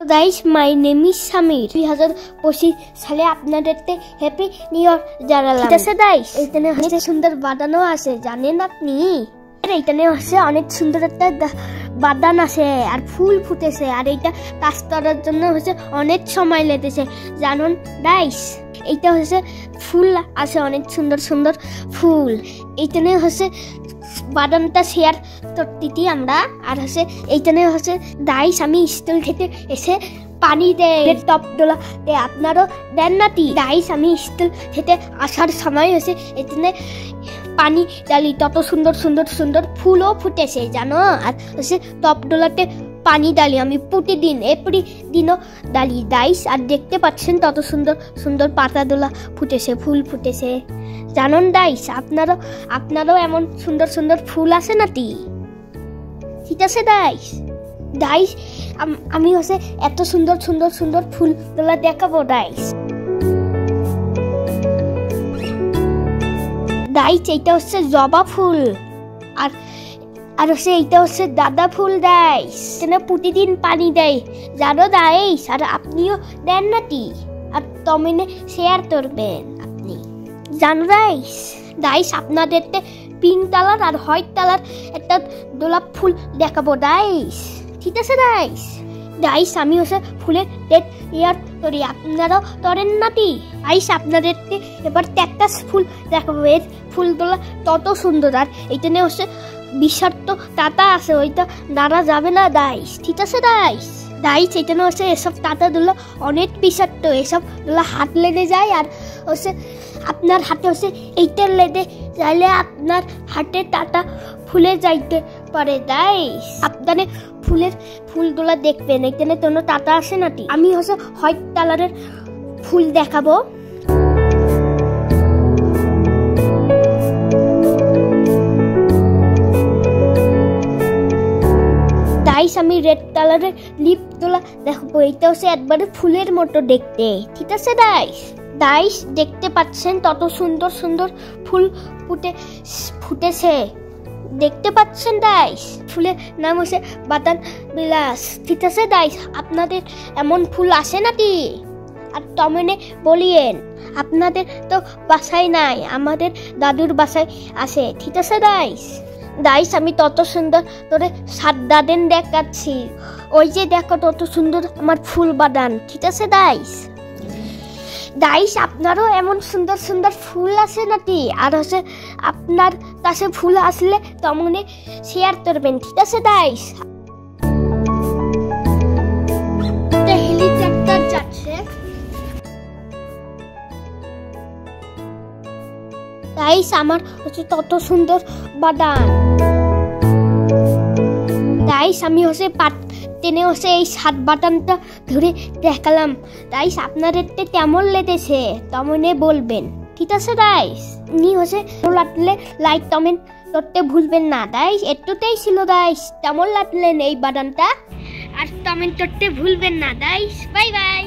Guys, my name is Samir. 2025 সালে আপনাদেরকে happy new year জানালাম। ঠিক আছে গাইস, এখানে অনেক সুন্দর বাদানও আছে, জানেন আপনি? এখানে হচ্ছে অনেক সুন্দর একটা বাদান আছে আর ফুল ফুটেছে, আর এইটা কাজ করার জন্য হচ্ছে অনেক সময় লেগেছে, জানুন গাইস? এইটা হচ্ছে ফুল আছে, অনেক সুন্দর সুন্দর ফুল। এইখানে হচ্ছে বাদামটা শেয়ার করতেছি আমরা। আর হচ্ছে এইখানে হচ্ছে গাইস, আমি স্কুল থেকে এসে পানি দেয় টপ দোলাতে, আপনারও দেন নাকি গাইস? আমি স্কুল থেকে আসার সময় হচ্ছে এখানে পানি ডালি, তত সুন্দর সুন্দর সুন্দর ফুলও ফুটেছে জানো। আর হচ্ছে টপ দোলাতে পানি ডালি আমি প্রতিদিন, এপ্রি দিনও ডালি গাইস। আর দেখতে পাচ্ছেন তত সুন্দর সুন্দর পাতা দোলা ফুটেছে, ফুল ফুটেছে, জানুন গাইস? আপনারও এমন সুন্দর সুন্দর ফুল আছে নাকি? ঠিক আছে গাইস? গাইস, আমি হচ্ছে এত সুন্দর সুন্দর সুন্দর ফুল দোলা দেখাবো গাইস। গাইস, এইটা হচ্ছে জবা ফুল, আর হচ্ছে এইটা হচ্ছে গাঁদা ফুল গাইস। এখানে প্রতিদিন পানি দেয় জানো গাইস? আর আপনিও দেন নাকি? আর কমেন্টে শেয়ার করবেন আপনি, জানো গাইস? গাইস, আপনাদেরকে পিঙ্ক কালার আর হোয়াইট কালার একটা গোলাপ ফুল দেখাবো গাইস। ঠিক আছে গাইস? গাইস, আমি হচ্ছে ফুলের ডেট ইয়ার করি, আপনারাও করেন নাকি? গাইস, আপনাদেরকে এবার ক্যাকটাস ফুল দেখাবো। এর ফুলগুলো তত সুন্দর, আর এইখানে হচ্ছে বিষাক্ত টাটা আছে, ওইটা নাড়া যাবে না গাইস। ঠিক আছে গাইস? গাইস, এইখানে হচ্ছে এসব টাটাগুলো অনেক বিষাক্ত, এসব হাত লেগে যায়, আর হচ্ছে আপনার হাতে হচ্ছে এইটা লেগে যাইলে আপনার হাতে টাটা ফুলে যাইতে পারে গাইস। আপনারা ফুলগুলো দেখবেন, এখানে কোনো টাটা আসে নাকি? আমি হচ্ছে হোয়াইট কালারের ফুল দেখাবো। গাইস, আমি রেড কালারের লিপ তোলা দেখাবো, এইটা হচ্ছে একবারে ফুলের মতো দেখতে। ঠিক আছে গাইস? গাইস, দেখতে পাচ্ছেন কত সুন্দর সুন্দর ফুল ফুটেছে, দেখতে পাচ্ছেন গাইস? ফুলের নাম হচ্ছে বাদান বিলাস। ঠিক আছে গাইস? আপনাদের এমন ফুল আসে নাকি? আর কমেন্টে বলিয়েন। আপনাদের তো বাসায় নাই, আমাদের দাদুর বাসায় আসে। ঠিক আছে গাইস? গাইস, আমি তত সুন্দর তোরে সাত দাদেন দেখাচ্ছি, ওই যে দেখো তত সুন্দর আমার ফুল বাদান। ঠিক আছে গাইস? গাইস, আপনারও এমন সুন্দর সুন্দর ফুল আছে নাকি? আর হচ্ছে আপনার কাছে ফুল আসলে তমনে শেয়ার করবেন। ঠিক আছে গাইস? হেলিকপ্টার যাচ্ছে গাইস, আমার হচ্ছে তত সুন্দর বাদান। গাইস, আমি হচ্ছে টেনে হচ্ছে এই সাত বাদানটা ধরে দেখালাম গাইস। আপনাদের কেমন লেগেছে তমনে বলবেন। ঠিক আছে গাইস? নি হচ্ছে লাগলে লাইক কমেন্ট করতে ভুলবেন না গাইস। একটুটাই ছিল গাইস, কেমন লাগলেন এই বাদানটা? আর কমেন্ট করতে ভুলবেন না গাইস। Bye bye.